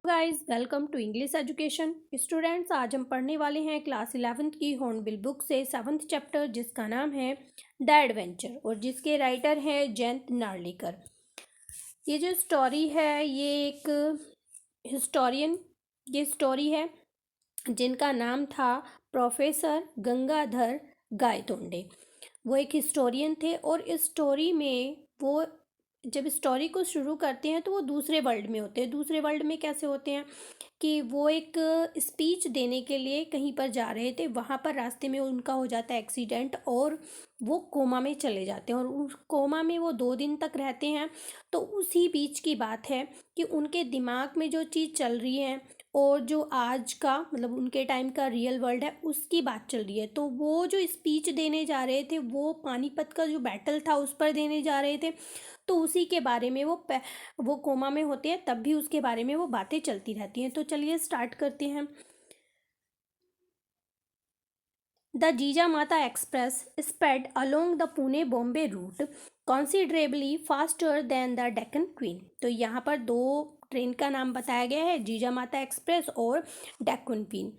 Guys welcome to English education students. आज हम पढ़ने वाले हैं क्लास 11th की हॉर्नबिल बुक से 7th चैप्टर जिसका नाम है द एडवेंचर और जिसके राइटर हैं जयंत नार्लिकर। ये जो स्टोरी है ये एक हिस्टोरियन ये स्टोरी है जिनका नाम था प्रोफेसर गंगाधर गायतोंडे। वो एक हिस्टोरियन थे और इस स्टोरी में वो जब स्टोरी को शुरू करते हैं तो वो दूसरे वर्ल्ड में होते हैं। दूसरे वर्ल्ड में कैसे होते हैं कि वो एक स्पीच देने के लिए कहीं पर जा रहे थे। वहाँ पर रास्ते में उनका हो जाता है एक्सीडेंट और वो कोमा में चले जाते हैं और उस कोमा में वो 2 दिन तक रहते हैं। तो उसी बीच की बात है कि उनके दिमाग में जो चीज़ चल रही है और जो आज का मतलब उनके टाइम का रियल वर्ल्ड है उसकी बात चल रही है। तो वो जो स्पीच देने जा रहे थे वो पानीपत का जो बैटल था उस पर देने जा रहे थे। तो उसी के बारे में वो कोमा में होते हैं तब भी उसके बारे में वो बातें चलती रहती हैं। तो चलिए स्टार्ट करते हैं। The Jijamata express sped along the Pune Bombay route considerably faster than the Deccan Queen. तो यहाँ पर 2 ट्रेन का नाम बताया गया है, जीजामाता एक्सप्रेस और डेक्कन क्वीन।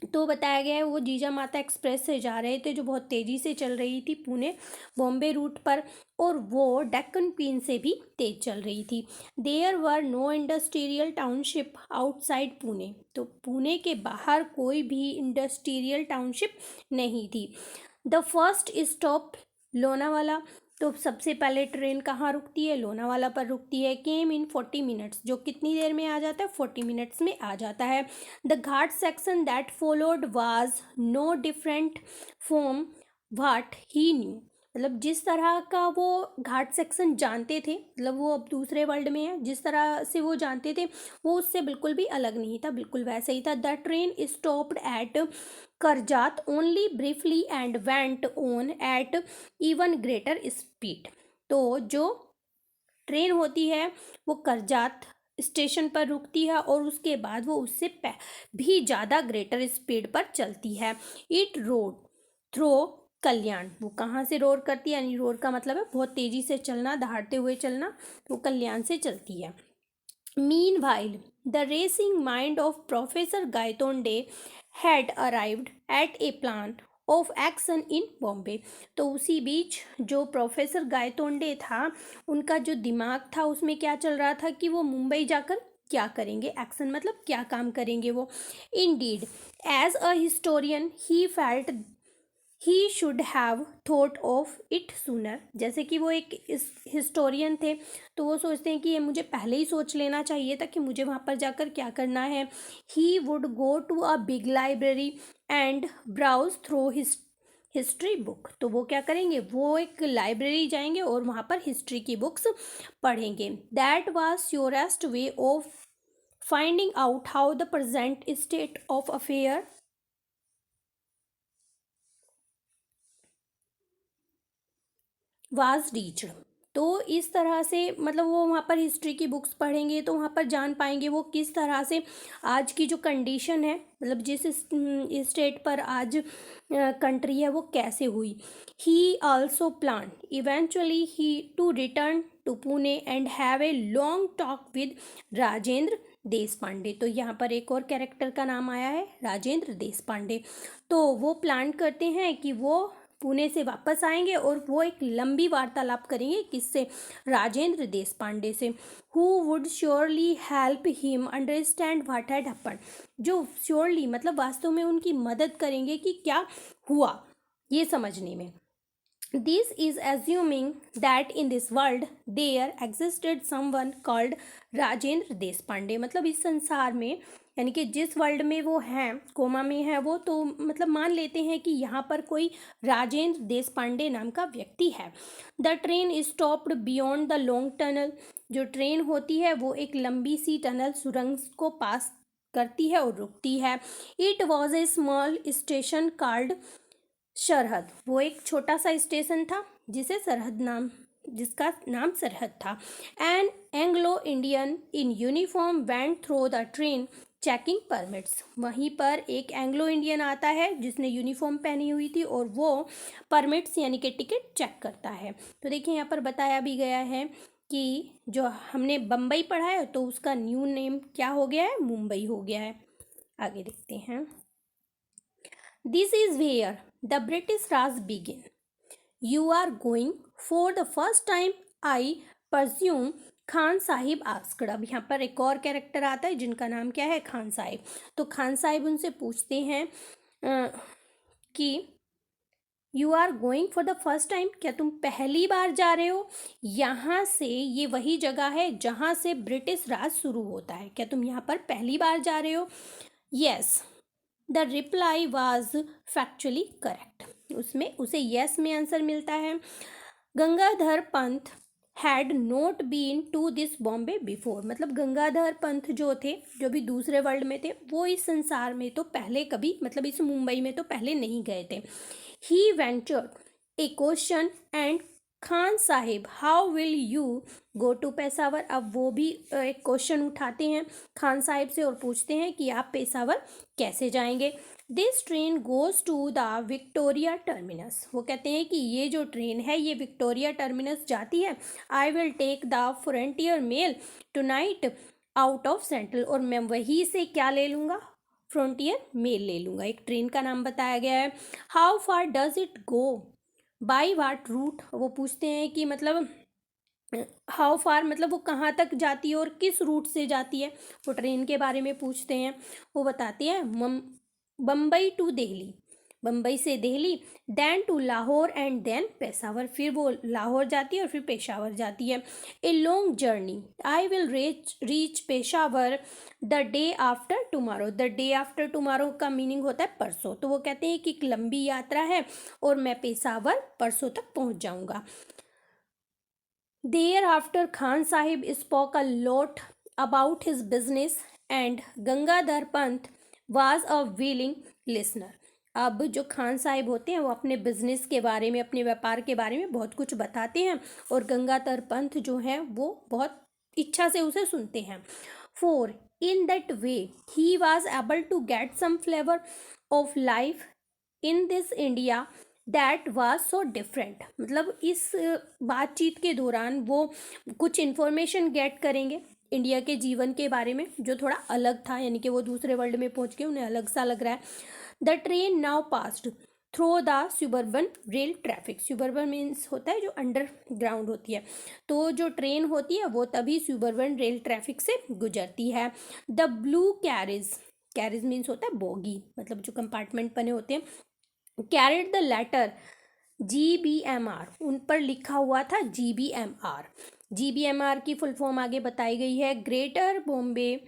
तो बताया गया है वो जीजामाता एक्सप्रेस से जा रहे थे जो बहुत तेज़ी से चल रही थी पुणे बॉम्बे रूट पर, और वो डेक्कन क्वीन से भी तेज चल रही थी। There were no industrial township outside Pune. तो पुणे के बाहर कोई भी इंडस्ट्रियल टाउनशिप नहीं थी। The first stop Lonavala. तो सबसे पहले ट्रेन कहाँ रुकती है? लोनावाला पर रुकती है। केम इन 40 मिनट्स। जो कितनी देर में आ जाता है? 40 मिनट्स में आ जाता है। The ghat section that followed was no different from what he knew. मतलब जिस तरह का वो घाट सेक्शन जानते थे, मतलब वो अब दूसरे वर्ल्ड में है, जिस तरह से वो जानते थे वो उससे बिल्कुल भी अलग नहीं था, बिल्कुल वैसा ही था। The train stopped at Karjat only briefly and went on at even greater speed. तो जो ट्रेन होती है वो करजात स्टेशन पर रुकती है और उसके बाद वो उससे भी ज़्यादा ग्रेटर स्पीड पर चलती है। इट रोड थ्रो कल्याण। वो कहाँ से रोड करती है? यानी रोड का मतलब है बहुत तेज़ी से चलना, दहाड़ते हुए चलना। वो कल्याण से चलती है। Meanwhile, the racing mind of Professor Gaitonde had arrived at a plan of action in Bombay। तो उसी बीच जो प्रोफेसर गायतोंडे था उनका जो दिमाग था उसमें क्या चल रहा था कि वो मुंबई जाकर क्या करेंगे। एक्शन मतलब क्या काम करेंगे वो। Indeed, as a historian, he felt he should have thought of it sooner. जैसे कि वो एक हिस्टोरियन थे तो वो सोचते हैं कि ये मुझे पहले ही सोच लेना चाहिए था कि मुझे वहाँ पर जाकर क्या करना है। He would go to a big library and browse through history book. तो वो क्या करेंगे? वो एक लाइब्रेरी जाएंगे और वहाँ पर हिस्ट्री की बुक्स पढ़ेंगे। That was surest way of finding out how the present state of affair was reached. तो इस तरह से मतलब वो वहाँ पर हिस्ट्री की बुक्स पढ़ेंगे तो वहाँ पर जान पाएंगे वो किस तरह से आज की जो कंडीशन है, मतलब जिस स्टेट पर आज कंट्री है वो कैसे हुई। He also plan eventually he to return to Pune and have a long talk with Rajendra Deshpande. तो यहाँ पर एक और कैरेक्टर का नाम आया है, राजेंद्र देश पांडे। तो वो प्लान करते हैं कि वो पुणे से वापस आएंगे और वो एक लंबी वार्तालाप करेंगे किससे? राजेंद्र देश पांडे से। Who would surely help him understand what had happen. जो श्योरली मतलब वास्तव में उनकी मदद करेंगे कि क्या हुआ ये समझने में। This is assuming that in this world there existed someone called Rajendra देश पांडे। मतलब इस संसार में यानी कि जिस वर्ल्ड में वो हैं, कोमा में है वो, तो मतलब मान लेते हैं कि यहाँ पर कोई राजेंद्र देश पांडे नाम का व्यक्ति है। The train stopped beyond the long tunnel. जो ट्रेन होती है वो एक लंबी सी टनल सुरंग को पास करती है और रुकती है। It was a small station called सरहद। वो एक छोटा सा स्टेशन था जिसका नाम सरहद था। An Anglo Indian in uniform went through the train checking permits. वहीं पर एक एंग्लो इंडियन आता है जिसने यूनिफॉर्म पहनी हुई थी और वो परमिट्स यानी कि टिकट चेक करता है। तो देखिए यहाँ पर बताया भी गया है कि जो हमने बम्बई पढ़ा है तो उसका न्यू नेम क्या हो गया है, मुंबई हो गया है। आगे देखते हैं। This is where the British Raj begin. You are going for the first time, I presume, Khan Sahib asked. अब यहाँ पर एक और कैरेक्टर आता है जिनका नाम क्या है, खान साहिब। तो खान साहिब उनसे पूछते हैं कि you are going for the first time, क्या तुम पहली बार जा रहे हो? यहाँ से, ये वही जगह है जहाँ से ब्रिटिश राज शुरू होता है, क्या तुम यहाँ पर पहली बार जा रहे हो? Yes, the reply was factually correct. उसमें उसे यस में आंसर मिलता है। Gangadhar Panth had not been to this Bombay before. मतलब गंगाधर पंथ जो थे, जो भी दूसरे वर्ल्ड में थे, वो इस संसार में तो पहले कभी, मतलब इस मुंबई में तो पहले नहीं गए थे। He ventured a question and Khan Sahib, how will you go to Peshawar. अब वो भी एक क्वेश्चन उठाते हैं खान साहिब से और पूछते हैं कि आप पेशावर कैसे जाएंगे। This train goes to the Victoria Terminus. वो कहते हैं कि ये जो ट्रेन है ये विक्टोरिया टर्मिनस जाती है। I will take the Frontier Mail tonight out of Central. और मैं वहीं से क्या ले लूँगा, फ्रंटियर मेल ले लूँगा। एक ट्रेन का नाम बताया गया है। How far does it go, by what route. वो पूछते हैं कि मतलब हाउ फार मतलब वो कहाँ तक जाती है और किस रूट से जाती है। वो ट्रेन के बारे में पूछते हैं। वो बताती है बम्बई टू दिल्ली, बम्बई से Delhi, then to Lahore and then Peshawar. फिर वो लाहौर जाती है और फिर पेशावर जाती है। A long journey, I will reach Peshawar the day after tomorrow. The day after tomorrow का मीनिंग होता है परसों। तो वो कहते हैं कि एक लंबी यात्रा है और मैं पेशावर परसों तक पहुंच जाऊंगा। Thereafter, Khan Sahib spoke a lot about his business and Gangadhar Pant was a willing listener. अब जो खान साहिब होते हैं वो अपने बिजनेस के बारे में, अपने व्यापार के बारे में बहुत कुछ बताते हैं और गंगाधर पंत जो है वो बहुत इच्छा से उसे सुनते हैं। For in that way he was able to get some flavour of life in this India that was so different. मतलब इस बातचीत के दौरान वो कुछ इन्फॉर्मेशन गेट करेंगे इंडिया के जीवन के बारे में जो थोड़ा अलग था, यानी कि वो दूसरे वर्ल्ड में पहुंच के उन्हें अलग सा लग रहा है। The train now passed through the suburban rail traffic. Suburban means होता है जो अंडरग्राउंड होती है, तो जो ट्रेन होती है वो तभी सुबर्बन रेल ट्रैफिक से गुजरती है। The blue carriage, carriage means होता है बोगी, मतलब जो कंपार्टमेंट बने होते हैं, कैरिड द लेटर GBMR, उन पर लिखा हुआ था GBMR। GBMR की फुल फॉर्म आगे बताई गई है, ग्रेटर बॉम्बे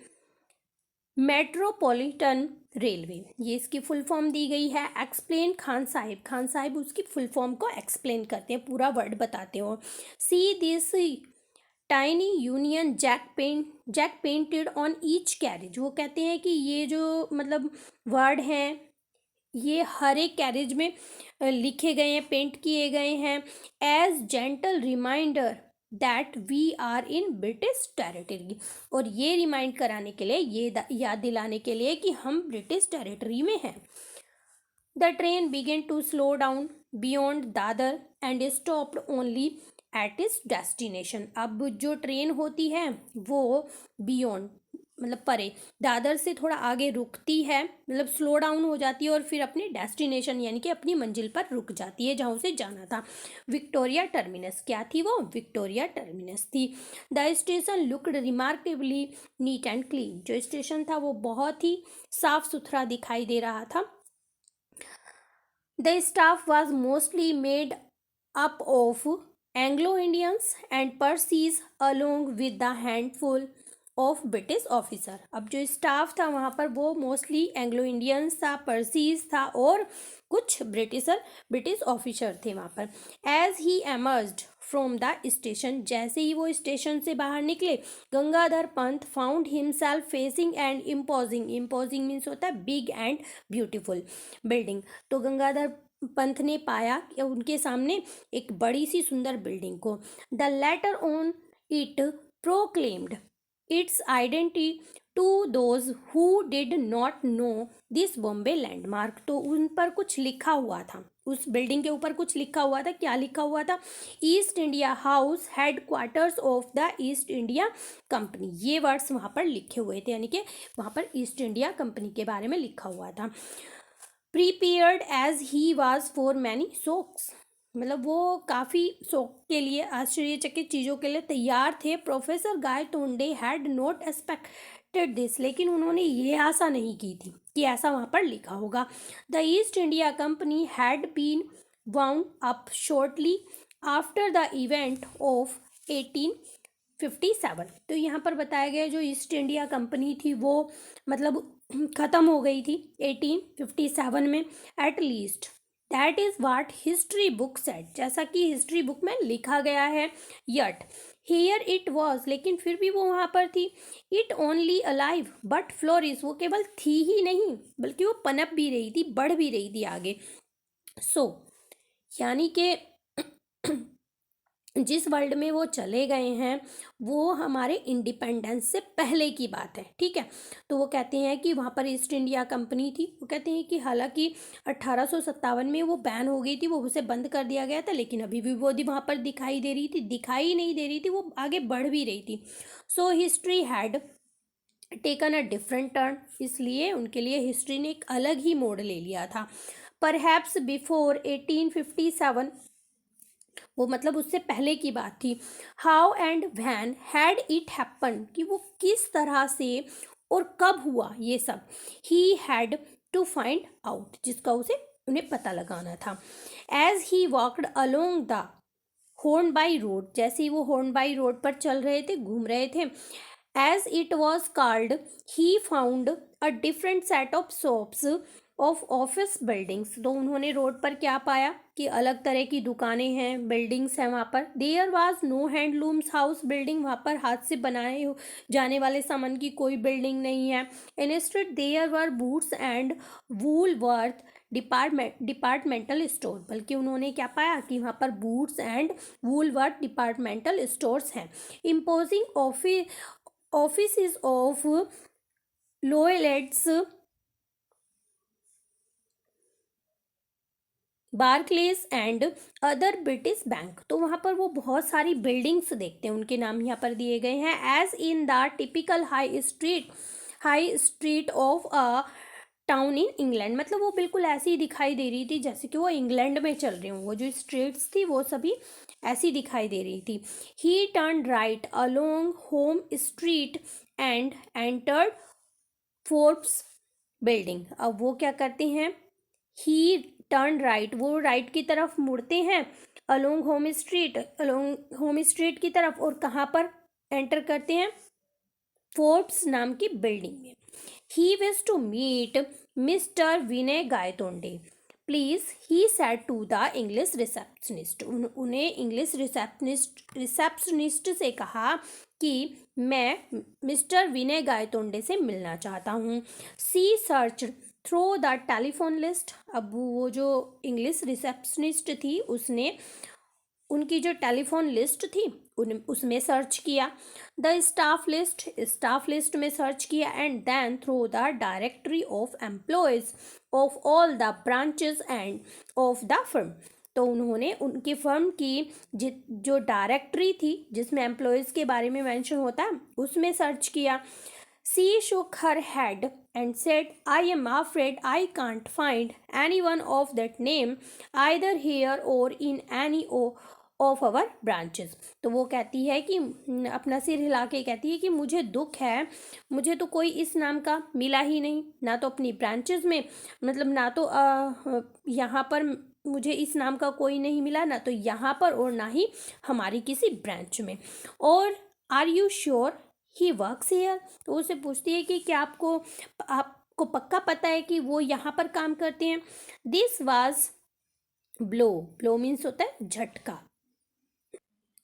मेट्रोपॉलिटन रेलवे, ये इसकी फुल फॉर्म दी गई है। एक्सप्लेन खान साहिब, खान साहिब उसकी फुल फॉर्म को एक्सप्लेन करते हैं, पूरा वर्ड बताते हो। See this tiny Union Jack painted on each carriage. वो कहते हैं कि ये जो मतलब वर्ड हैं ये हर एक कैरेज में लिखे गए हैं, पेंट किए गए हैं। As gentle reminder that we are in British territory, और ये रिमाइंड कराने के लिए, ये याद दिलाने के लिए कि हम ब्रिटिश टेरिटरी में हैं। The train began to slow down beyond Dadar and stopped only at its destination. अब जो ट्रेन होती है वो बियॉन्ड मतलब परे, दादर से थोड़ा आगे रुकती है, मतलब स्लो डाउन हो जाती है और फिर अपने डेस्टिनेशन यानी कि अपनी मंजिल पर रुक जाती है जहाँ उसे जाना था। विक्टोरिया टर्मिनस, क्या थी वो, विक्टोरिया टर्मिनस थी। The station looked remarkably neat and clean. जो स्टेशन था वो बहुत ही साफ सुथरा दिखाई दे रहा था। The staff was mostly made up of Anglo Indians and Parsis along with the handful of British officer. अब जो स्टाफ था वहाँ पर वो मोस्टली एंग्लो इंडियंस था, पर्सीज था और कुछ ब्रिटिश ऑफिसर थे वहाँ पर। As he emerged from the station, जैसे ही वो स्टेशन से बाहर निकले, Gangadhar Pant found himself facing and imposing, imposing means होता है बिग एंड ब्यूटीफुल बिल्डिंग। तो गंगाधर पंत ने पाया कि उनके सामने एक बड़ी सी सुंदर बिल्डिंग को। The letter on it proclaimed its identity to those who did not know this Bombay landmark. तो उन पर कुछ लिखा हुआ था, उस बिल्डिंग के ऊपर कुछ लिखा हुआ था। क्या लिखा हुआ था? East India house, head quarters of the East India company. ये वर्ड्स वहाँ पर लिखे हुए थे, यानी कि वहाँ पर ईस्ट इंडिया कंपनी के बारे में लिखा हुआ था। Prepared as he was for many shocks, मतलब वो काफ़ी शौक के लिए, आश्चर्यचकित चीज़ों के लिए तैयार थे। Professor Gaitonde had not expected this, लेकिन उन्होंने ये आशा नहीं की थी कि ऐसा वहाँ पर लिखा होगा। The East India Company had been wound up shortly after the event of 1857। तो यहाँ पर बताया गया जो ईस्ट इंडिया कंपनी थी वो मतलब ख़त्म हो गई थी 1857 में। At least that is what history book said, जैसा कि हिस्ट्री बुक में लिखा गया है। यट हियर इट वॉज, लेकिन फिर भी वो वहाँ पर थी। It only alive but flourish, वो केवल थी ही नहीं बल्कि वो पनप भी रही थी, बढ़ भी रही थी आगे। सो यानी कि जिस वर्ल्ड में वो चले गए हैं वो हमारे इंडिपेंडेंस से पहले की बात है, ठीक है। तो वो कहते हैं कि वहाँ पर ईस्ट इंडिया कंपनी थी। वो कहते हैं कि हालांकि 1857 में वो बैन हो गई थी, वो उसे बंद कर दिया गया था, लेकिन अभी भी वो वहाँ पर दिखाई दे रही थी, दिखाई नहीं दे रही थी, वो आगे बढ़ भी रही थी। So history had taken a different turn, इसलिए उनके लिए हिस्ट्री ने एक अलग ही मोड़ ले लिया था। परहैप्स बिफोर 1857, वो मतलब उससे पहले की बात थी। How and when had it happen, कि वो किस तरह से और कब हुआ ये सब। He had to find out, जिसका उसे उन्हें पता लगाना था। As he walked along the Hornby road, जैसे ही वो हॉर्नबाई रोड पर चल रहे थे, घूम रहे थे, as it was called, he found a different set of shops of office buildings. तो उन्होंने रोड पर क्या पाया कि अलग तरह की दुकानें हैं, बिल्डिंग्स हैं वहाँ पर। There was no handlooms house building, वहाँ पर हाथ से बनाए जाने वाले सामान की कोई बिल्डिंग नहीं है। Instead there were Boots and Woolworth departmental store, बल्कि उन्होंने क्या पाया कि वहाँ पर Boots and Woolworth departmental stores हैं। Imposing office of Lloyds, Barclays and other British bank. तो वहाँ पर वो बहुत सारी बिल्डिंग्स देखते हैं, उनके नाम यहाँ पर दिए गए हैं। As in the typical high street of a town in England, मतलब वो बिल्कुल ऐसी ही दिखाई दे रही थी जैसे कि वो इंग्लैंड में चल रही हूँ। वो जो स्ट्रीट्स थी वो सभी ऐसी दिखाई दे रही थी। ही turn right along home street and entered Forbes building. अब वो क्या करते हैं, ही टर्न राइट, वो राइट की तरफ मुड़ते हैं, अलोंग होम स्ट्रीट की तरफ, और कहाँ पर एंटर करते हैं, फोर्ब्स नाम की बिल्डिंग में। He wish to meet mister Vinay Gaitonde please, he said to the English receptionist. उन्हें इंग्लिश रिसेप्शनिस्ट से कहा कि मैं मिस्टर विनय गायतोंडे से मिलना चाहता हूँ। She search through the telephone list. अब वो जो इंग्लिश रिसेप्शनिस्ट थी उसने उनकी जो टेलीफोन लिस्ट थी उसमें सर्च किया। द स्टाफ लिस्ट में सर्च किया। And then through the directory of employees of all the branches and of the firm. तो उन्होंने उनकी फर्म की जो डायरेक्टरी थी जिसमें एम्प्लॉयज़ के बारे में मेंशन होता है उसमें सर्च किया। She shook her head and said, I am afraid I can't find anyone of that name either here or in any of our branches. तो वो कहती है कि अपना सिर हिला के कहती है कि मुझे दुख है, मुझे तो कोई इस नाम का मिला ही नहीं, ना तो अपनी ब्रांचेस में, मतलब ना तो यहाँ पर मुझे इस नाम का कोई नहीं मिला, ना तो यहाँ पर और ना ही हमारी किसी ब्रांच में। और are you sure he works here, तो उसे पूछती है कि क्या आपको पक्का पता है कि वो यहाँ पर काम करते हैं। दिस वाज ब्लो मीन्स होता है झटका,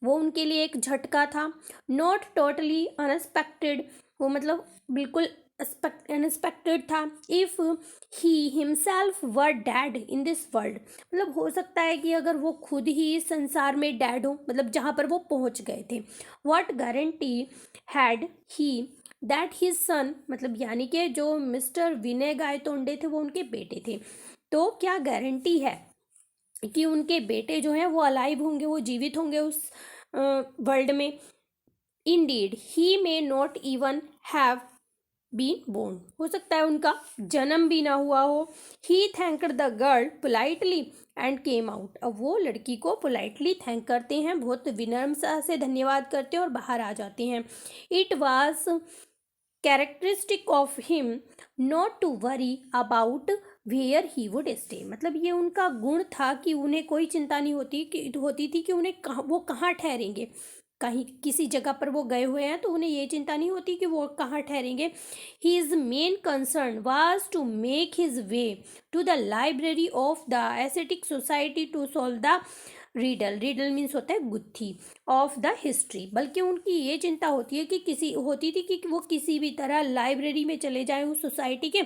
वो उनके लिए एक झटका था। नॉट टोटली अनएक्सपेक्टेड, वो मतलब बिल्कुल अनएक्सपेक्टेड था। If he himself were dad in this world, मतलब हो सकता है कि अगर वो खुद ही इस संसार में डैड हो, मतलब जहाँ पर वो पहुँच गए थे। What guarantee had he that his son, मतलब यानी कि जो मिस्टर विनय गायतोंडे थे वो उनके बेटे थे, तो क्या गारंटी है कि उनके बेटे जो हैं वो अलाइव होंगे, वो जीवित होंगे उस वर्ल्ड में। Indeed he may not even have been born, हो सकता है उनका जन्म भी ना हुआ हो। He thanked the girl politely and came out, अब वो लड़की को पोलाइटली थैंक करते हैं, बहुत विनम्रता से धन्यवाद करते हैं और बाहर आ जाते हैं। It was characteristic of him not to worry about where he would stay, मतलब ये उनका गुण था कि उन्हें कोई चिंता नहीं होती थी कि उन्हें वो कहाँ ठहरेंगे, कहीं किसी जगह पर वो गए हुए हैं तो उन्हें ये चिंता नहीं होती कि वो कहाँ ठहरेंगे। His main concern was to make his way to the library of the aesthetic society to solve the riddle means होता है गुत्थी ऑफ द हिस्ट्री, बल्कि उनकी ये चिंता होती थी कि वो किसी भी तरह लाइब्रेरी में चले जाएं उस सोसाइटी के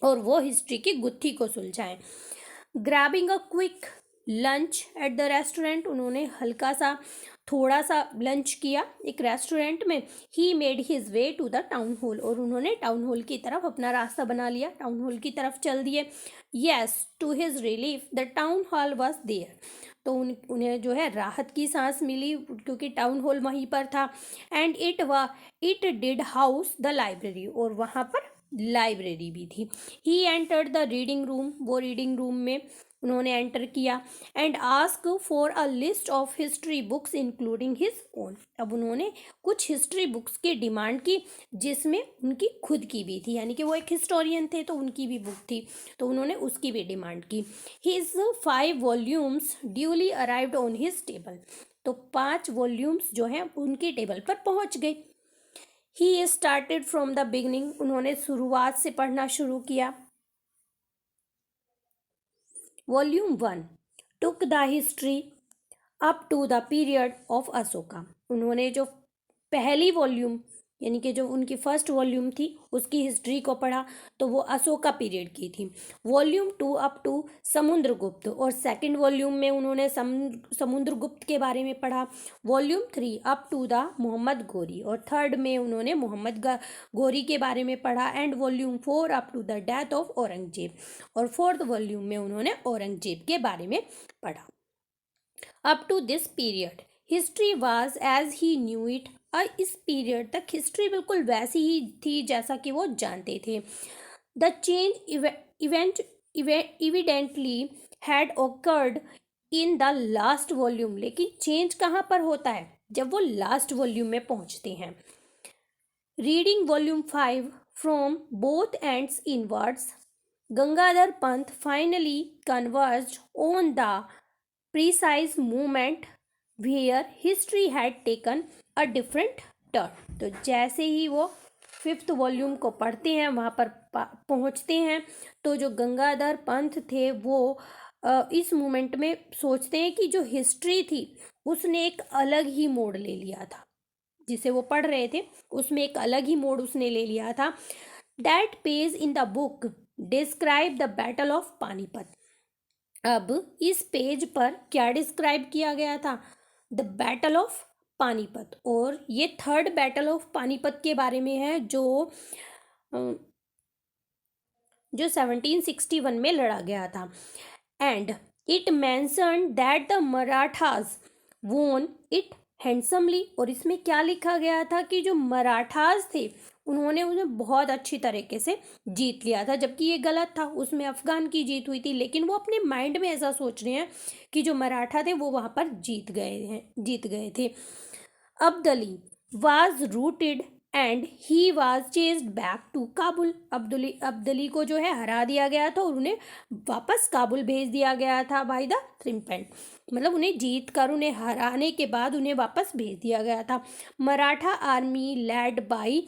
और वो हिस्ट्री की गुत्थी को सुलझाएं। Grabbing a quick lunch at the restaurant, उन्होंने हल्का सा थोड़ा सा लंच किया एक रेस्टोरेंट में। He made his way to the town hall, और उन्होंने टाउन हॉल की तरफ अपना रास्ता बना लिया, टाउन हॉल की तरफ चल दिए। Yes, to his relief the town hall was there, तो उन्हें जो है राहत की सांस मिली क्योंकि टाउन हॉल वहीं पर था। And it did house the library, और वहाँ पर लाइब्रेरी भी थी। He entered the reading room, वो रीडिंग रूम में उन्होंने एंटर किया। And ask for a list of history books including his own, अब उन्होंने कुछ हिस्ट्री बुक्स की डिमांड की जिसमें उनकी खुद की भी थी, यानी कि वो एक हिस्टोरियन थे तो उनकी भी बुक थी, तो उन्होंने उसकी भी डिमांड की। His 5 volumes duly arrived on his table, तो 5 वॉल्यूम्स जो हैं उनकी टेबल पर पहुंच गए। He started from the beginning, उन्होंने शुरुआत से पढ़ना शुरू किया। Volume 1 took the history up to the period of Ashoka, उन्होंने जो पहली वॉल्यूम यानी कि जो उनकी फर्स्ट वॉल्यूम थी उसकी हिस्ट्री को पढ़ा तो वो अशोका पीरियड की थी। वॉल्यूम 2 अप टू समुद्रगुप्त, और सेकंड वॉल्यूम में उन्होंने समुद्रगुप्त के बारे में पढ़ा। Volume 3 up to the Mohammed Ghori, और थर्ड में उन्होंने मोहम्मद गोरी के बारे में पढ़ा। And volume 4 up to the death of Aurangzeb, और फोर्थ वॉल्यूम में उन्होंने औरंगजेब के बारे में पढ़ा। Up to this period history was as he knew it, और इस पीरियड तक हिस्ट्री बिल्कुल वैसी ही थी जैसा कि वो जानते थे। The change event इविडेंटली had occurred in the last volume, लेकिन चेंज कहाँ पर होता है जब वो लास्ट वॉल्यूम में पहुंचते हैं। Reading volume 5 from both ends inwards, Gangadhar Pant finally converged on the precise moment where history had taken a different turn, तो जैसे ही वो 5th वॉल्यूम को पढ़ते हैं वहाँ पर पहुँचते हैं तो जो गंगाधर पंत थे वो इस मोमेंट में सोचते हैं कि जो हिस्ट्री थी उसने एक अलग ही मोड़ ले लिया था, जिसे वो पढ़ रहे थे उसमें एक अलग ही मोड़ उसने ले लिया था। That page in the book describe the battle of Panipat, अब इस पेज पर क्या डिस्क्राइब किया गया था, द बैटल ऑफ पानीपत, और ये थर्ड बैटल ऑफ पानीपत के बारे में है जो 1761 में लड़ा गया था। And it mention that the Marathas वोन इट हैंडसमली, और इसमें क्या लिखा गया था कि जो मराठास थे उन्होंने उन्हें बहुत अच्छी तरीके से जीत लिया था, जबकि ये गलत था, उसमें अफगान की जीत हुई थी, लेकिन वो अपने माइंड में ऐसा सोच रहे हैं कि जो मराठा थे वो वहां पर जीत गए थे। Abdali was routed and he was chased back to Kabul, Abdali को जो है हरा दिया गया था और उन्हें वापस काबुल भेज दिया गया था बाय द त्रिम्पेंट, मतलब उन्हें जीत कर उन्हें हराने के बाद उन्हें वापस भेज दिया गया था। Maratha army led by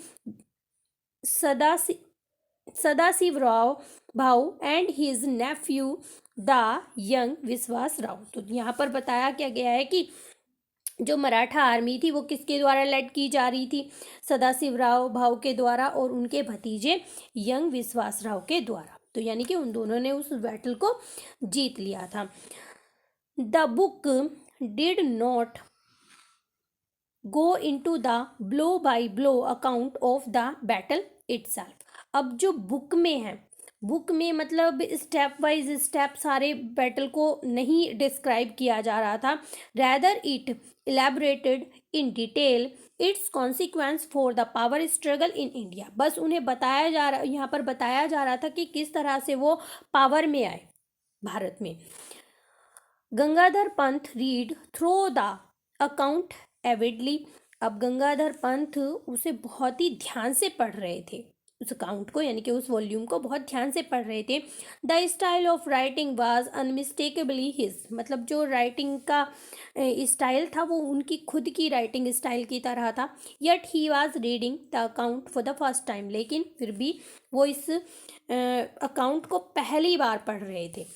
Sadashivrao Bhau and his nephew the young Vishwas Rao, तो यहाँ पर बताया क्या गया है कि जो मराठा आर्मी थी वो किसके द्वारा लेड की जा रही थी, सदाशिवराव भाऊ के द्वारा और उनके भतीजे यंग विश्वास राव के द्वारा, तो यानी कि उन दोनों ने उस बैटल को जीत लिया था। The book did not go into the blow by blow account of the battle itself. अब जो बुक में है, बुक में मतलब स्टेप वाइज स्टेप सारे बैटल को नहीं डिस्क्राइब किया जा रहा था, rather it elaborated in detail its consequence for the power struggle in India. बस उन्हें बताया जा रहा, यहाँ पर बताया जा रहा था कि किस तरह से वो पावर में आए भारत में। Gangadhar Pant read through the account avidly. अब गंगाधर पंत उसे बहुत ही ध्यान से पढ़ रहे थे, उस अकाउंट को, यानी कि उस वॉल्यूम को बहुत ध्यान से पढ़ रहे थे। The style of writing was unmistakably his, मतलब जो राइटिंग का स्टाइल था वो उनकी खुद की राइटिंग स्टाइल की तरह था। Yet he was reading the account for the first time, लेकिन फिर भी वो इस अकाउंट को पहली बार पढ़ रहे थे।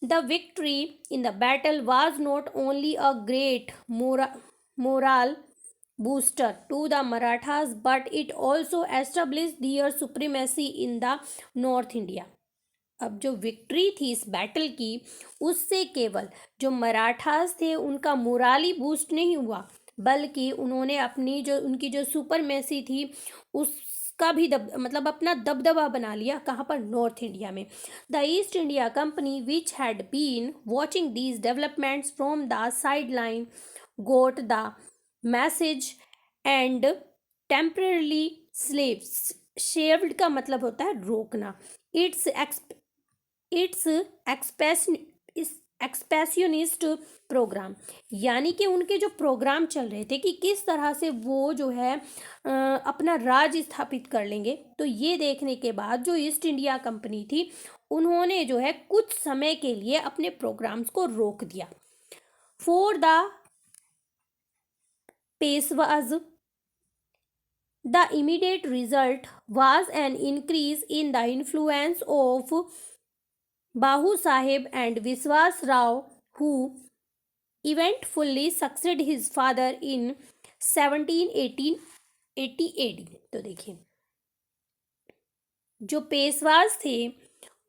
The victory in the battle was not only a great moral booster to the Marathas, but it also established their supremacy in the North India. अब जो विक्ट्री थी इस बैटल की, उससे केवल जो मराठास थे उनका मोराली बूस्ट नहीं हुआ, बल्कि उन्होंने अपनी जो उनकी जो सुपरमेसी थी उसका भी मतलब अपना दबदबा बना लिया। कहाँ पर? नॉर्थ इंडिया में। The East India Company which had been watching these developments from the sideline got the message and temporarily slaves. Shelved का मतलब होता है रोकना। इट्स एक्सपेशनिस्ट प्रोग्राम, यानी कि उनके जो प्रोग्राम चल रहे थे कि किस तरह से वो जो है अपना राज स्थापित कर लेंगे, तो ये देखने के बाद जो ईस्ट इंडिया कंपनी थी उन्होंने जो है कुछ समय के लिए अपने प्रोग्राम्स को रोक दिया। For the पेशवाज the immediate result was an increase in the influence of Bahu Sahib and Viswas Rao, who eventfully succeeded his father in 1780 AD। तो देखिए जो पेशवास थे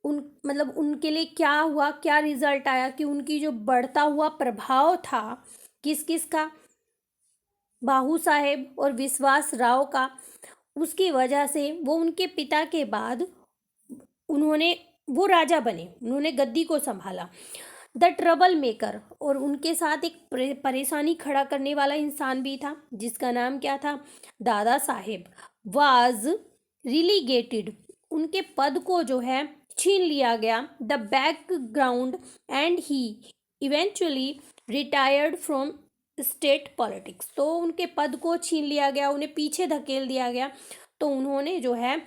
उन मतलब उनके लिए क्या हुआ, क्या रिजल्ट आया कि उनकी जो बढ़ता हुआ प्रभाव था किस किस का, बाहू साहेब और विश्वास राव का, उसकी वजह से वो उनके पिता के बाद वो राजा बने, उन्होंने गद्दी को संभाला। द ट्रबल मेकर, और उनके साथ एक परेशानी खड़ा करने वाला इंसान भी था जिसका नाम क्या था? दादा साहेब। वाज रिलीगेटेड, उनके पद को जो है छीन लिया गया। The background and he eventually retired from state politics, तो उनके पद को छीन लिया गया, उन्हें पीछे धकेल दिया गया, तो उन्होंने जो है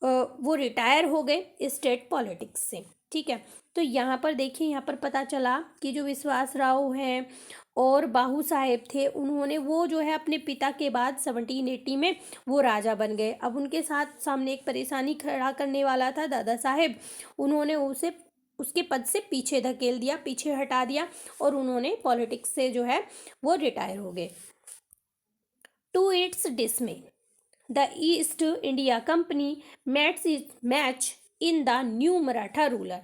वो रिटायर हो गए स्टेट पॉलिटिक्स से। ठीक है, तो यहाँ पर देखिए, यहाँ पर पता चला कि जो विश्वास राव हैं और बाहू साहेब थे, उन्होंने वो जो है अपने पिता के बाद 1780 में वो राजा बन गए। अब उनके साथ सामने एक परेशानी खड़ा करने वाला था दादा साहेब, उन्होंने उसे उसके पद से पीछे धकेल दिया, पीछे हटा दिया, और उन्होंने पॉलिटिक्स से जो है वो रिटायर हो गए। To its dismay the East India Company match in the new Maratha ruler.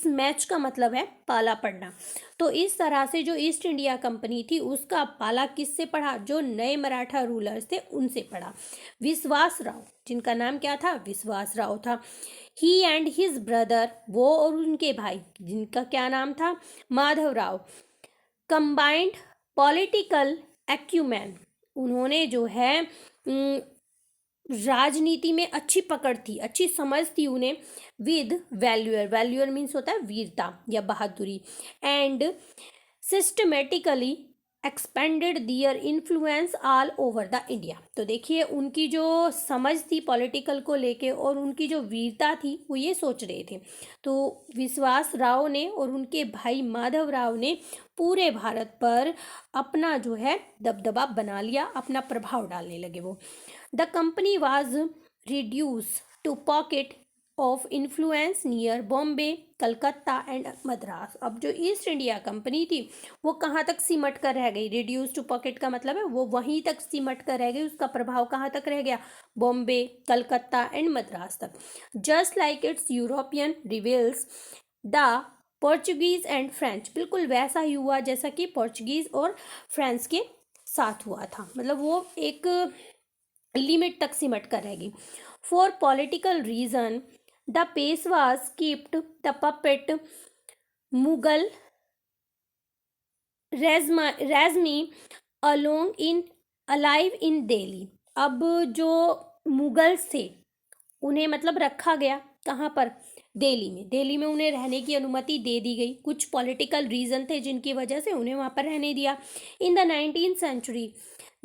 Match का मतलब है पाला पड़ना। तो इस तरह से जो ईस्ट इंडिया कंपनी थी उसका पाला किससे पड़ा? जो नए मराठा रूलर्स थे उनसे पड़ा। विश्वास राव, जिनका नाम क्या था? विश्वास राव था। ही एंड हिज ब्रदर, वो और उनके भाई, जिनका क्या नाम था? Madhav Rao. Combined political acumen, उन्होंने जो है राजनीति में अच्छी पकड़ थी, अच्छी समझ थी उन्हें। विद वैल्यूअर मीन्स होता है वीरता या बहादुरी। And systematically expanded their influence all over the India. तो देखिए उनकी जो समझ थी पॉलिटिकल को लेके और उनकी जो वीरता थी वो ये सोच रहे थे। तो विश्वास राव ने और उनके भाई माधव राव ने पूरे भारत पर अपना जो है दबदबा बना लिया, अपना प्रभाव डालने लगे वो। The company was reduce to pocket of influence near Bombay, Calcutta and Madras. अब जो ईस्ट इंडिया कंपनी थी वो कहाँ तक सिमट कर रह गई? रिड्यूस टू पॉकेट का मतलब है वो वहीं तक सिमट कर रह गई, उसका प्रभाव कहाँ तक रह गया? बॉम्बे, कलकत्ता एंड मद्रास तक। Just like it's European reveals, the Portuguese and French, बिल्कुल वैसा ही हुआ जैसा कि पोर्चुगीज और फ्रेंच के साथ हुआ था, मतलब वो एक लिमिट तक सिमट कर रहेगी। For political reason the Peshwas kept the puppet Mughal regime along in alive in Delhi. अब जो मुगल्स थे उन्हें मतलब रखा गया कहाँ पर, दिल्ली में। दिल्ली में उन्हें रहने की अनुमति दे दी गई, कुछ पॉलिटिकल रीजन थे जिनकी वजह से उन्हें वहाँ पर रहने दिया। In the 19th century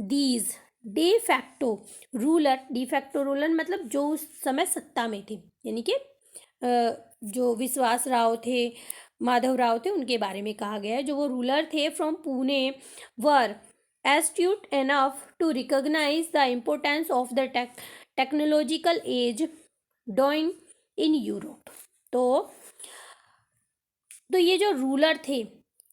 these de facto ruler मतलब जो उस समय सत्ता में थे, यानी कि जो विश्वास राव थे, माधव राव थे, उनके बारे में कहा गया है। जो वो रूलर थे from Pune were astute enough to recognize the importance of the technological age dawning in Europe। तो ये जो रूलर थे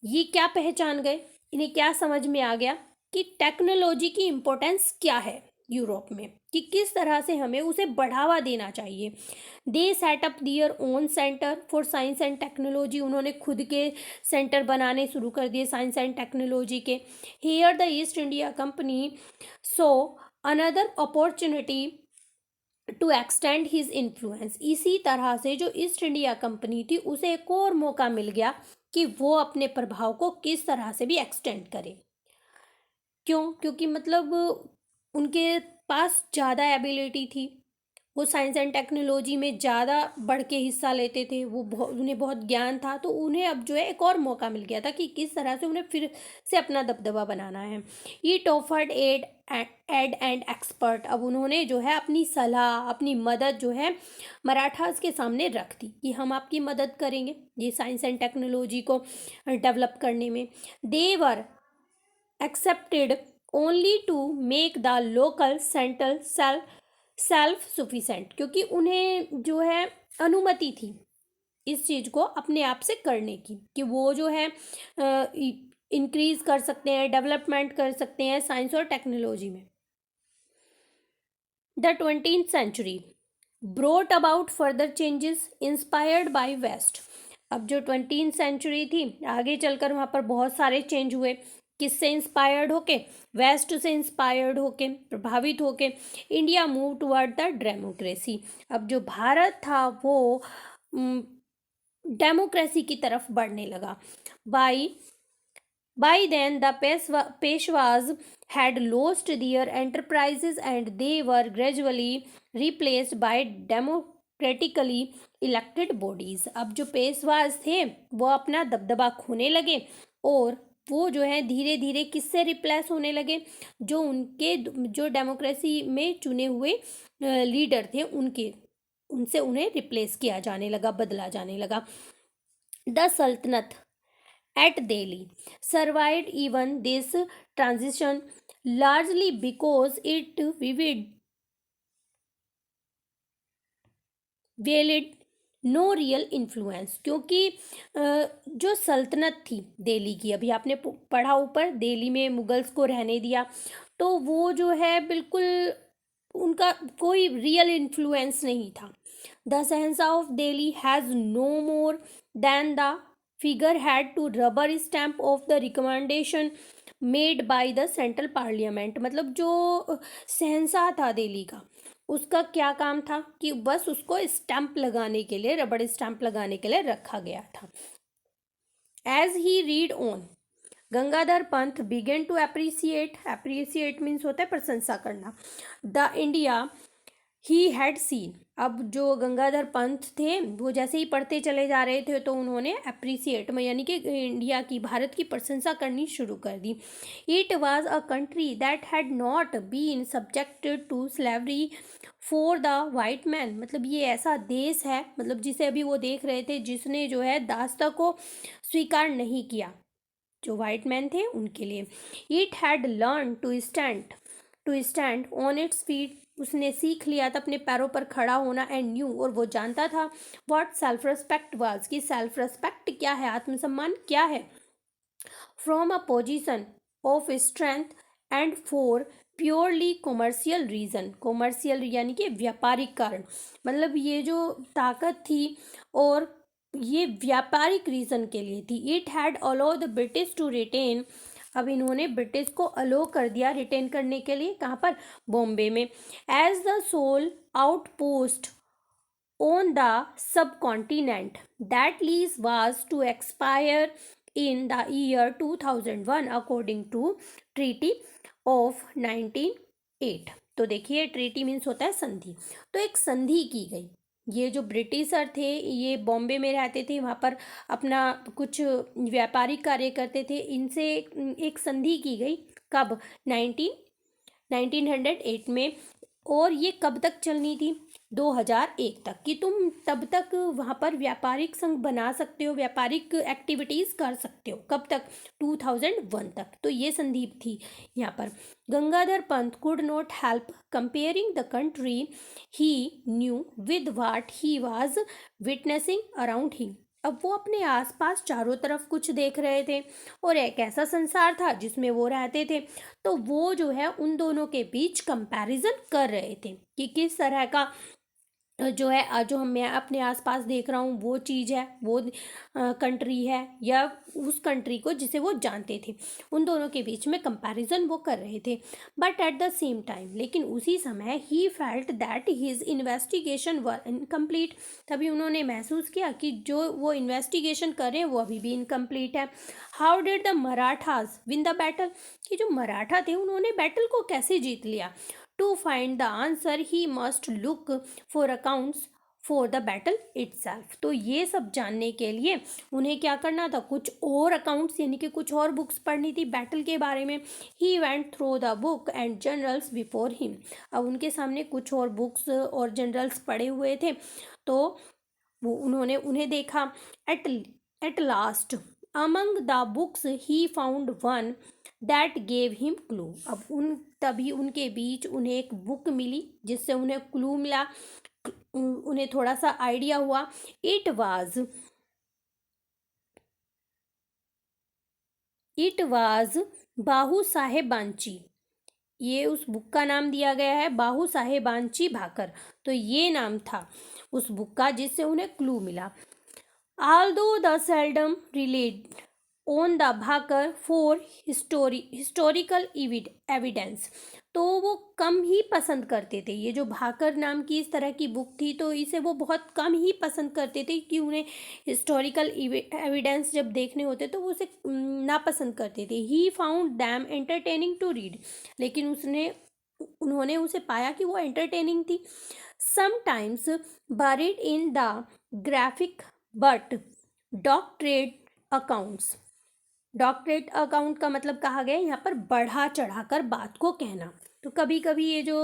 ये क्या पहचान गए, इन्हें क्या समझ में आ गया कि टेक्नोलॉजी की इम्पोर्टेंस क्या है यूरोप में, कि किस तरह से हमें उसे बढ़ावा देना चाहिए। They set up their own centre for science and technology, उन्होंने खुद के सेंटर बनाने शुरू कर दिए साइंस एंड टेक्नोलॉजी के। Here the East India Company saw another opportunity to extend his influence, इसी तरह से जो ईस्ट इंडिया कंपनी थी उसे एक और मौका मिल गया कि वो अपने प्रभाव को किस तरह से भी एक्सटेंड करे। क्यों? क्योंकि मतलब उनके पास ज़्यादा एबिलिटी थी, वो साइंस एंड टेक्नोलॉजी में ज़्यादा बढ़ के हिस्सा लेते थे, वो उन्हें बहुत ज्ञान था, तो उन्हें अब जो है एक और मौका मिल गया था कि किस तरह से उन्हें फिर से अपना दबदबा बनाना है। ईट ऑफर्ड एड एंड एक्सपर्ट, अब उन्होंने जो है अपनी सलाह, अपनी मदद जो है मराठास के सामने रख दी कि हम आपकी मदद करेंगे ये साइंस एंड टेक्नोलॉजी को डेवलप करने में। They were accepted only to make the local central self sufficient, क्योंकि उन्हें जो है अनुमति थी इस चीज़ को अपने आप से करने की, कि वो जो है इंक्रीज कर सकते हैं, डेवलपमेंट कर सकते हैं साइंस और टेक्नोलॉजी में। The 20th century brought about further changes inspired by west, अब जो 20th सेंचुरी थी आगे चलकर वहाँ पर बहुत सारे चेंज हुए, किससे इंस्पायर्ड होके, वेस्ट से इंस्पायर्ड होके, प्रभावित होके India move toward the democracy, अब जो भारत था वो डेमोक्रेसी की तरफ बढ़ने लगा। By then, the Peshwas had lost their enterprises and they were gradually replaced by democratically elected bodies। अब जो पेशवाज थे वो अपना दबदबा खोने लगे और वो जो है धीरे धीरे किससे रिप्लेस होने लगे, जो उनके जो डेमोक्रेसी में चुने हुए लीडर थे उनसे उन्हें रिप्लेस किया जाने लगा, बदला जाने लगा। द सल्तनत at Delhi survived even this transition largely because it wielded no real influence, क्योंकि जो सल्तनत थी दिल्ली की, अभी आपने पढ़ा ऊपर दिल्ली में मुगल्स को रहने दिया, तो वो जो है बिल्कुल उनका कोई रियल इन्फ्लुएंस नहीं था। The Shahanshah of Delhi has no more than the figure had to rubber stamp of the recommendation made by the central parliament, मतलब जो शहंशाह था दिल्ली का उसका क्या काम था कि बस उसको स्टैंप लगाने के लिए, रबड़ स्टैंप लगाने के लिए रखा गया था। As he read on Gangadhar Pant began to appreciate means होता है प्रशंसा करना, the India he had seen, अब जो गंगाधर पंत थे वो जैसे ही पढ़ते चले जा रहे थे तो उन्होंने अप्रिसिएट में यानी कि इंडिया की, भारत की प्रशंसा करनी शुरू कर दी। It was a country that had not been subjected to slavery for the white man, मतलब ये ऐसा देश है, मतलब जिसे अभी वो देख रहे थे जिसने जो है दासता को स्वीकार नहीं किया जो वाइट मैन थे उनके लिए। It had learn to stand on its feet, उसने सीख लिया था अपने पैरों पर खड़ा होना, एंड न्यू, और वो जानता था व्हाट सेल्फ रिस्पेक्ट वाज, कि सेल्फ रिस्पेक्ट क्या है, आत्मसम्मान क्या है, from a position of strength and for purely commercial reason, commercial यानी कि व्यापारिक कारण, मतलब ये जो ताकत थी और ये व्यापारिक रीजन के लिए थी। It had allow the British to retain, अब इन्होंने ब्रिटिश को अलो कर दिया रिटेन करने के लिए, कहाँ पर, बॉम्बे में, as the sole outpost on the subcontinent. That lease was to expire in the year 2001 according to Treaty of 1908। तो देखिए ट्रीटी मीन्स होता है संधि, तो एक संधि की गई। ये जो ब्रिटिशर थे ये बॉम्बे में रहते थे, वहाँ पर अपना कुछ व्यापारिक कार्य करते थे, इनसे एक संधि की गई। कब? 1908 में। और ये कब तक चलनी थी? 2001 तक, कि तुम तब तक वहाँ पर व्यापारिक संघ बना सकते हो, व्यापारिक एक्टिविटीज़ कर सकते हो। कब तक? 2001 तक। तो ये संधि थी यहाँ पर। Gangadhar Pant could not help comparing the country he knew with what he was witnessing around him. अब वो अपने आसपास चारों तरफ कुछ देख रहे थे और एक ऐसा संसार था जिसमें वो रहते थे, तो वो जो है उन दोनों के बीच कंपैरिजन कर रहे थे कि किस तरह का जो है जो मैं अपने आसपास देख रहा हूँ वो चीज़ है, वो कंट्री है, या उस कंट्री को जिसे वो जानते थे। उन दोनों के बीच में कंपैरिजन वो कर रहे थे। But at the same time, लेकिन उसी समय, he felt that his investigation were incomplete, तभी उन्होंने महसूस किया कि जो वो इन्वेस्टिगेशन कर रहे हैं वो अभी भी इनकम्प्लीट है। How did the Marathas win the battle, कि जो मराठा थे उन्होंने बैटल को कैसे जीत लिया। To find the answer he must look for accounts for the battle itself। तो ये सब जानने के लिए उन्हें क्या करना था? कुछ और अकाउंट्स यानी कि कुछ और बुक्स पढ़नी थी बैटल के बारे में। He went through the book and journals before him। अब उनके सामने कुछ और बुक्स और जनरल्स पढ़े हुए थे, तो वो उन्होंने उन्हें देखा। At last among the books he found one that gave him clue। अब तभी उनके बीच उन्हें एक बुक मिली जिससे उन्हें क्लू मिला, उन्हें थोड़ा सा आइडिया हुआ। इट वाज बाहू साहेब बांची, ये उस बुक का नाम दिया गया है बाहू साहेबांची भाकर, तो ये नाम था उस बुक का जिससे उन्हें क्लू मिला। Although the seldom relied on the Bhaker for historical evidence, तो वो कम ही पसंद करते थे। ये जो भाकर नाम की इस तरह की बुक थी तो इसे वो बहुत कम ही पसंद करते थे कि उन्हें हिस्टोरिकल एविडेंस जब देखने होते तो वो उसे नापसंद करते थे। He found them entertaining to read, लेकिन उन्होंने उसे पाया कि वो एंटरटेनिंग थी। Sometimes buried in the graphic but doctorate accounts, doctorate account का मतलब कहा गया यहाँ पर बढ़ा चढ़ाकर बात को कहना। तो कभी कभी ये जो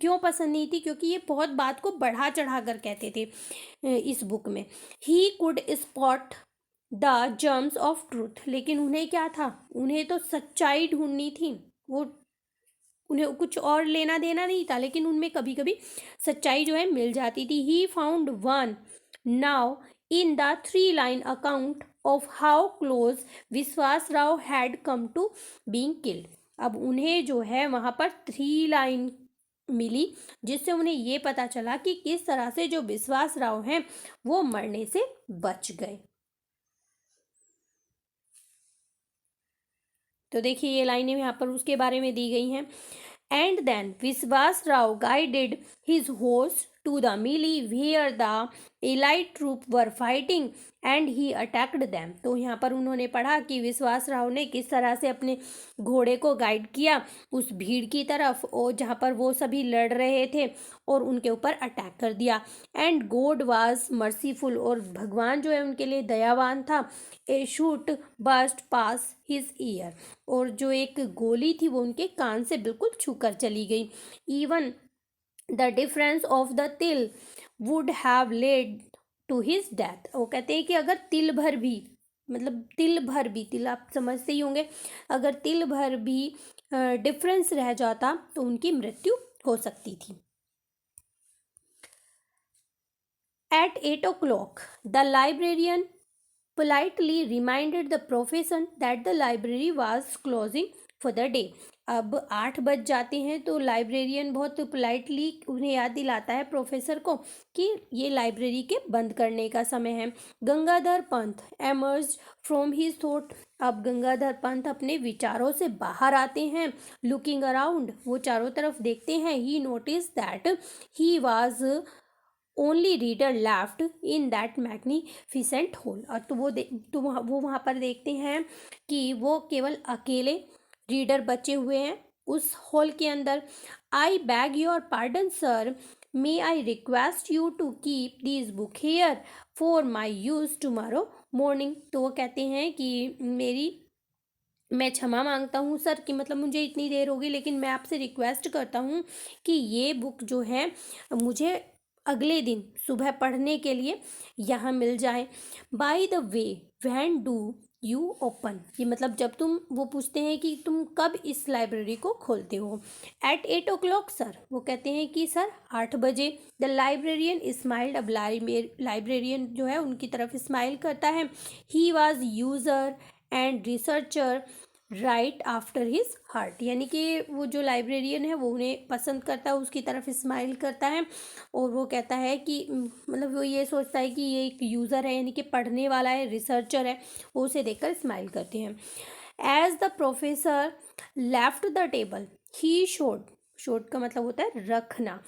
क्यों पसंद नहीं थी, क्योंकि ये बहुत बात को बढ़ा चढ़ाकर कहते थे इस बुक में। He could spot the germs of truth, लेकिन उन्हें क्या था, उन्हें तो सच्चाई ढूंढनी थी, वो उन्हें कुछ और लेना देना नहीं था, लेकिन उनमें कभी कभी सच्चाई जो है मिल जाती थी। He found one now in the 3-line account of how close विश्वास Rao had come to being killed। अब उन्हें जो है वहाँ पर 3 लाइन मिली जिससे उन्हें ये पता चला कि किस तरह से जो विश्वास राव हैं वो मरने से बच गए। तो देखिए ये लाइनें यहाँ पर उसके बारे में दी गई हैं। एंड देन विश्वास Rao guided his horse to the melee where the allied troops were fighting and he attacked them। तो यहाँ पर उन्होंने पढ़ा कि विश्वास राव ने किस तरह से अपने घोड़े को गाइड किया उस भीड़ की तरफ, और जहाँ पर वो सभी लड़ रहे थे और उनके ऊपर अटैक कर दिया। एंड गॉड वाज मर्सीफुल, और भगवान जो है उनके लिए दयावान था। ए शूट बस्ट पास हिज ईयर, और जो एक गोली थी वो उनके कान से बिल्कुल छूकर चली गई। Even the difference of the til would have led to his death. वो कहते हैं कि अगर तिल भर भी, मतलब तिल भर भी, तिल आप समझते ही होंगे, अगर तिल भर भी डिफरेंस रह जाता तो उनकी मृत्यु हो सकती थी। At 8 o'clock the librarian politely reminded the professor that the library was closing for the day। अब 8 बज जाते हैं तो लाइब्रेरियन बहुत पोलाइटली उन्हें याद दिलाता है प्रोफेसर को कि ये लाइब्रेरी के बंद करने का समय है। Gangadhar Pant emerge from his thought. अब गंगाधर पंत अपने विचारों से बाहर आते हैं। लुकिंग अराउंड, वो चारों तरफ देखते हैं। He notice that he was only reader left in that magnificent hall. और वो वहाँ पर देखते हैं कि वो केवल अकेले रीडर बचे हुए हैं उस हॉल के अंदर। I beg your pardon sir, may I request you to keep this book here for my use tomorrow morning. तो वो कहते हैं कि मैं क्षमा मांगता हूँ सर, कि मतलब मुझे इतनी देर होगी, लेकिन मैं आपसे रिक्वेस्ट करता हूँ कि ये बुक जो है मुझे अगले दिन सुबह पढ़ने के लिए यहाँ मिल जाए। By the way when do you open, ये मतलब जब तुम, वो पूछते हैं कि तुम कब इस लाइब्रेरी को खोलते हो। एट 8 o'clock सर, वो कहते हैं कि सर 8 बजे। द लाइब्रेरियन स्माइल्ड, अब लाइब्रेरियन जो है उनकी तरफ स्माइल करता है। He was user and researcher right after his heart, यानी कि वो जो लाइब्रेरियन है वो उन्हें पसंद करता है, उसकी तरफ स्माइल करता है और वो कहता है कि मतलब वो ये सोचता है कि ये एक यूज़र है, यानी कि पढ़ने वाला है, रिसर्चर है, वो उसे देखकर स्माइल करते हैं। As the professor left the table he shoved का मतलब होता है रखना।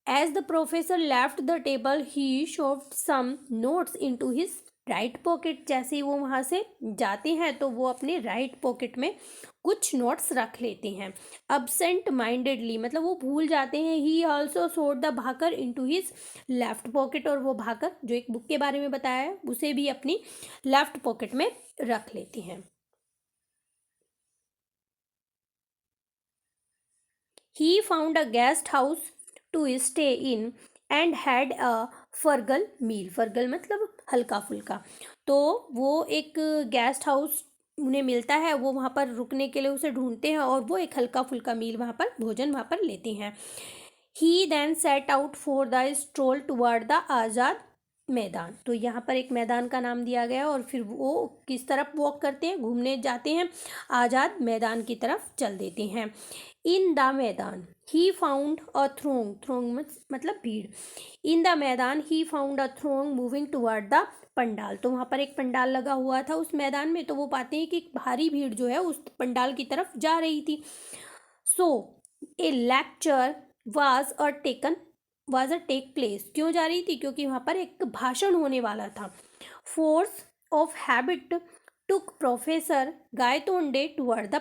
As the professor left the table he shoved some notes into his right pocket. जैसे ही वो वहाँ से जाते हैं तो वो अपने राइट पॉकेट में कुछ नोट्स रख लेते हैं। अब्सेंट माइंडेडली मतलब वो भूल जाते हैं। He also shoved the bhakar into his left pocket, और वो भाकर जो एक बुक के बारे में बताया है उसे भी अपनी लेफ्ट पॉकेट में रख लेते हैं। He found a guest house to stay in and had a फर्गल मील। फर्गल मतलब हल्का फुल्का। तो वो एक गेस्ट हाउस उन्हें मिलता है, वो वहाँ पर रुकने के लिए उसे ढूंढते हैं और वो एक हल्का फुल्का मील वहाँ पर भोजन वहाँ पर लेते हैं। He then set out for the stroll toward the Azad Maidan. तो यहाँ पर एक मैदान का नाम दिया गया और फिर वो किस तरफ वॉक करते हैं, घूमने जाते हैं, आज़ाद मैदान की तरफ चल देते हैं। इन the maidan he found a थ्रोंग मतलब भीड़। In the maidan he found a throng moving toward the pandal. तो वहाँ पर एक पंडाल लगा हुआ था उस मैदान में, तो वो पाते हैं कि भारी भीड़ जो है उस पंडाल की तरफ जा रही थी। So a lecture was a take place. क्यों जा रही थी? क्योंकि वहाँ पर एक भाषण होने वाला था। Force of habit took professor Gaitonde toward the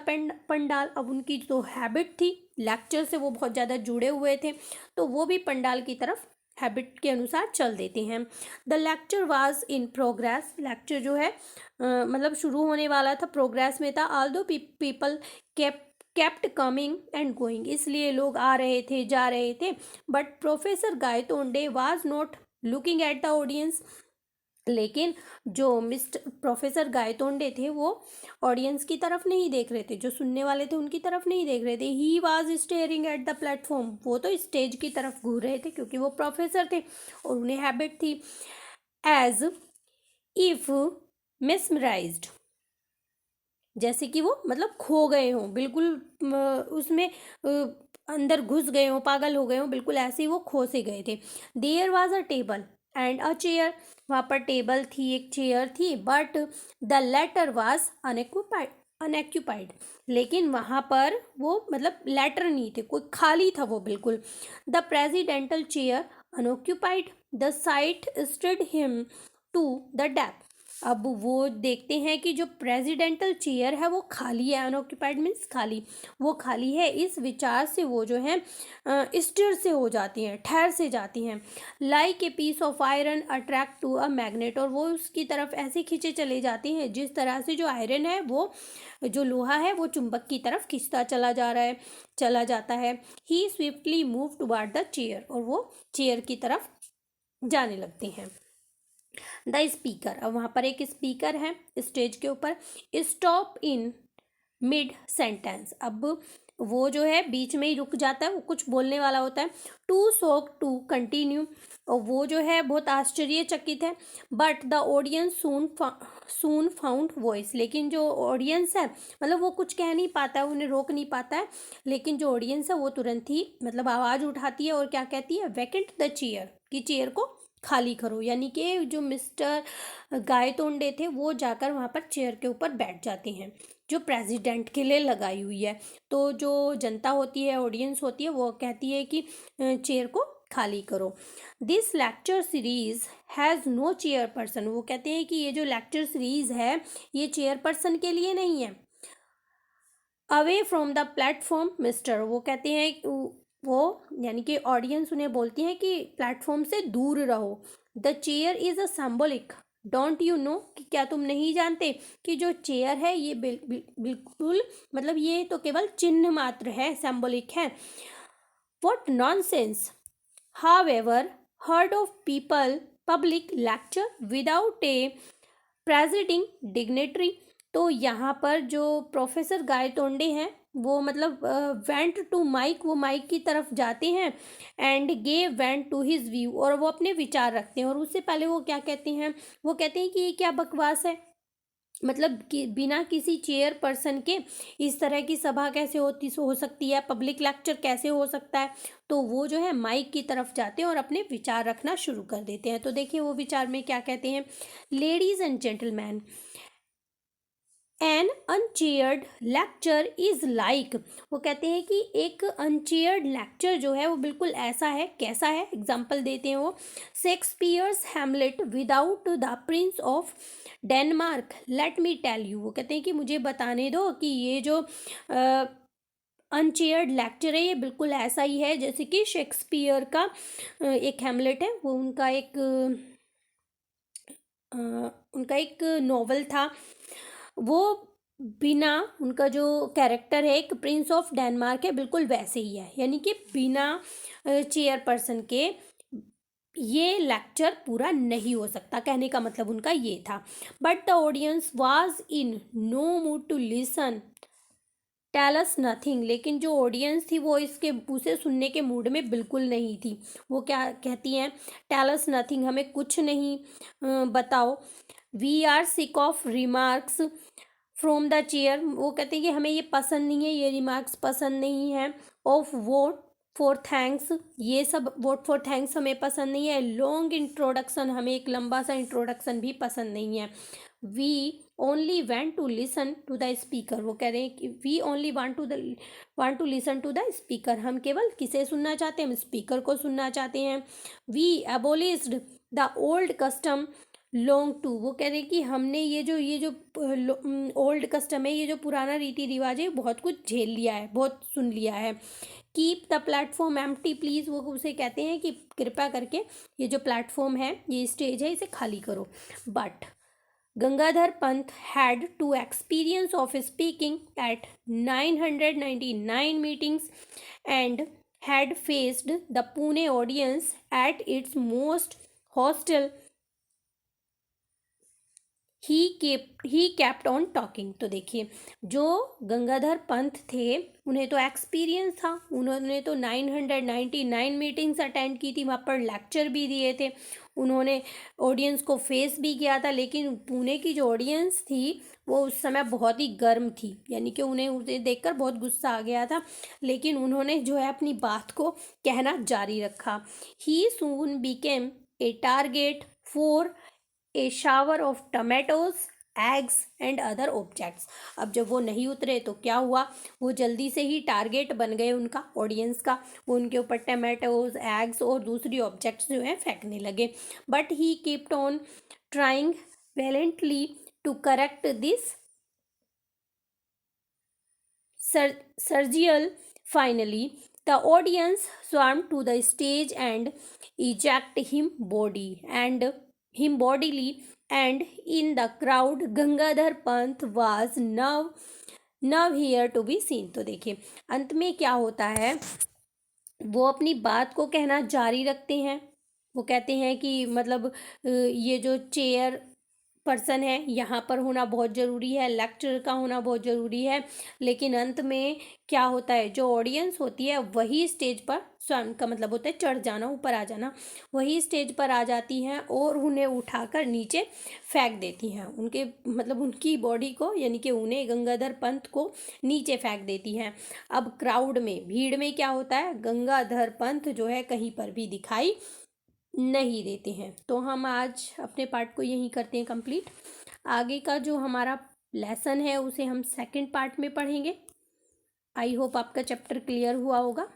pandal. अब उनकी जो हैबिट थी लेक्चर से, वो बहुत ज़्यादा जुड़े हुए थे, तो वो भी पंडाल की तरफ हैबिट के अनुसार चल देते हैं। The lecture was in progress. Lecture जो है मतलब शुरू होने वाला था, प्रोग्रेस में था। Although people kept coming and going, इसलिए लोग आ रहे थे जा रहे थे, but professor Gaitonde was not looking at the audience. लेकिन जो मिस्टर प्रोफेसर गायतोंडे थे वो ऑडियंस की तरफ नहीं देख रहे थे, जो सुनने वाले थे उनकी तरफ नहीं देख रहे थे। He was staring at the platform, वो तो स्टेज की तरफ घूर रहे थे क्योंकि वो प्रोफेसर थे और उन्हें हैबिट थी। एज इफ मिसमराइज्ड, जैसे कि वो मतलब खो गए हों, बिल्कुल उसमें अंदर घुस गए हों, पागल हो गए हों, बिल्कुल ऐसे ही वो खो से गए थे। There was a table and a chair, वहाँ पर टेबल थी, एक चेयर थी, but the latter was unoccupied, लेकिन वहाँ पर वो मतलब लेटर नहीं थे, कोई खाली था वो बिल्कुल। The presidential chair unoccupied, the sight stood him to the death. अब वो देखते हैं कि जो प्रेसिडेंटल चेयर है वो खाली है, अनऑक्यूपाइड मीन्स खाली, वो खाली है। इस विचार से वो जो है स्टिर से हो जाती हैं, ठहर से जाती हैं। Like a piece of iron attract to a magnet, और वो उसकी तरफ ऐसे खींचे चले जाती हैं जिस तरह से जो आयरन है, वो जो लोहा है वो चुंबक की तरफ खींचता चला जाता है। He swiftly move toward the chair, और वो चेयर की तरफ जाने लगते हैं। द स्पीकर, अब वहाँ पर एक स्पीकर है स्टेज के ऊपर। स्टॉप इन मिड सेंटेंस, अब वो जो है बीच में ही रुक जाता है, वो कुछ बोलने वाला होता है। टू शॉक टू कंटिन्यू, और वो जो है बहुत आश्चर्यचकित है। But the audience soon found voice, लेकिन जो ऑडियंस है मतलब वो कुछ कह नहीं पाता है, उन्हें रोक नहीं पाता है, लेकिन जो ऑडियंस है वो तुरंत ही मतलब आवाज़ उठाती है और क्या कहती है, वैकेंट द चेयर, कि चेयर को खाली करो। यानी कि जो मिस्टर गायतोंडे थे वो जाकर वहाँ पर चेयर के ऊपर बैठ जाते हैं जो प्रेसिडेंट के लिए लगाई हुई है। तो जो जनता होती है, ऑडियंस होती है, वो कहती है कि चेयर को खाली करो। This lecture series has no chairperson, वो कहते हैं कि ये जो लेक्चर सीरीज है ये चेयर पर्सन के लिए नहीं है। Away from the platform mister, वो कहते हैं वो यानी कि ऑडियंस उन्हें बोलती है कि प्लेटफॉर्म से दूर रहो। The chair is a symbolic, don't you know, कि क्या तुम नहीं जानते कि जो चेयर है ये बिल्कुल मतलब ये तो केवल चिन्ह मात्र है, सिंबॉलिक है। What nonsense, however heard of people public lecture without a presiding dignitary. तो यहाँ पर जो प्रोफेसर गायतोंडे हैं वो मतलब वेंट टू माइक, वो माइक की तरफ जाते हैं, and gave vent to his view, और वो अपने विचार रखते हैं। और उससे पहले वो क्या कहते हैं, वो कहते हैं कि ये क्या बकवास है, मतलब कि बिना किसी चेयर पर्सन के इस तरह की सभा कैसे हो सकती है, पब्लिक लेक्चर कैसे हो सकता है। तो वो जो है माइक की तरफ जाते हैं और अपने विचार रखना शुरू कर देते हैं। तो देखिए वो विचार में क्या कहते हैं, ladies and gentleman, an unchaired lecture is like, वो कहते हैं कि एक अनचेयर्ड लेक्चर जो है वो बिल्कुल ऐसा है, कैसा है, एग्जाम्पल देते हैं वो, Shakespeare's Hamlet without the prince of Denmark, let me tell you, वो कहते हैं कि मुझे बताने दो कि ये जो अनचेयर्ड लेक्चर है ये बिल्कुल ऐसा ही है जैसे कि शेक्सपियर का एक हैमलेट है, वो उनका एक नॉवल था। वो बिना, उनका जो कैरेक्टर है एक प्रिंस ऑफ डेनमार्क है, बिल्कुल वैसे ही है, यानी कि बिना चेयर पर्सन के ये लेक्चर पूरा नहीं हो सकता, कहने का मतलब उनका ये था। But the audience was in no mood to listen tell us nothing, लेकिन जो ऑडियंस थी वो इसके उसे सुनने के मूड में बिल्कुल नहीं थी। वो क्या कहती हैं, टेल अस नथिंग, हमें कुछ नहीं बताओ। We are sick of remarks from the chair, वो कहते हैं कि हमें ये पसंद नहीं है, ये रिमार्क्स पसंद नहीं है। ऑफ वोट फॉर थैंक्स, ये सब वोट फॉर थैंक्स हमें पसंद नहीं है। लॉन्ग इंट्रोडक्शन, हमें एक लंबा सा इंट्रोडक्शन भी पसंद नहीं है। We only went to listen to the speaker, वो कह रहे हैं कि we only want to listen to the speaker, हम केवल किसे सुनना चाहते हैं, हम स्पीकर को सुनना चाहते हैं। We abolished the old custom long too, वो कह रहे हैं कि हमने ये जो ओल्ड कस्टम है, ये जो पुराना रीति रिवाज है, बहुत कुछ झेल लिया है, बहुत सुन लिया है। Keep the platform empty please, वो उसे कहते हैं कि कृपया करके ये जो प्लेटफॉर्म है, ये स्टेज है, इसे खाली करो। But Gangadhar Pant had to experience of speaking at 999 meetings and had faced the Pune audience at its most hostile, he kept on talking. तो देखिए जो गंगाधर पंत थे उन्हें तो एक्सपीरियंस था, उन्होंने तो 999 मीटिंग्स अटेंड की थी, वहाँ पर लेक्चर भी दिए थे, उन्होंने ऑडियंस को फेस भी किया था। लेकिन पुणे की जो ऑडियंस थी वो उस समय बहुत ही गर्म थी, यानी कि उन्हें उसे देखकर बहुत गुस्सा आ गया था, लेकिन उन्होंने जो है अपनी बात को कहना जारी रखा। He soon became a target for a shower of tomatoes eggs and other objects. अब जब वो नहीं उतरे तो क्या हुआ, वो जल्दी से ही टारगेट बन गए उनका, ऑडियंस का, वो उनके ऊपर टमेटोज एग्स और दूसरी ऑब्जेक्ट्स जो हैं फेंकने लगे। But he keeped on trying valiantly to correct this surgical. Finally, the audience swarmed to the stage and ejected him bodily, and in the crowd Gangadhar Pant was now here to be seen। तो देखिए अंत में क्या होता है, वो अपनी बात को कहना जारी रखते हैं। वो कहते हैं कि मतलब ये जो चेयर पर्सन है यहाँ पर होना बहुत ज़रूरी है, लेक्चरर का होना बहुत ज़रूरी है, लेकिन अंत में क्या होता है, जो ऑडियंस होती है वही स्टेज पर, स्वयं का मतलब होता है चढ़ जाना, ऊपर आ जाना, वही स्टेज पर आ जाती हैं और उन्हें उठाकर नीचे फेंक देती हैं, उनके मतलब उनकी बॉडी को, यानी कि उन्हें गंगाधर पंत को नीचे फेंक देती हैं। अब क्राउड में, भीड़ में क्या होता है, गंगाधर पंत जो है कहीं पर भी दिखाई नहीं देते हैं। तो हम आज अपने पार्ट को यहीं करते हैं कंप्लीट। आगे का जो हमारा लेसन है उसे हम सेकंड पार्ट में पढ़ेंगे। आई होप आपका चैप्टर क्लियर हुआ होगा।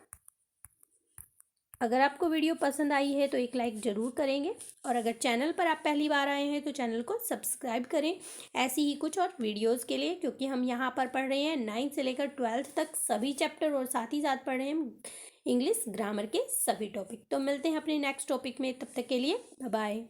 अगर आपको वीडियो पसंद आई है तो एक लाइक ज़रूर करेंगे, और अगर चैनल पर आप पहली बार आए हैं तो चैनल को सब्सक्राइब करें ऐसी ही कुछ और वीडियोस के लिए, क्योंकि हम यहाँ पर पढ़ रहे हैं 9th से लेकर 12th तक सभी चैप्टर, और साथ ही साथ पढ़ रहे हैं इंग्लिश ग्रामर के सभी टॉपिक। तो मिलते हैं अपने नेक्स्ट टॉपिक में, तब तक के लिए बाय बाय।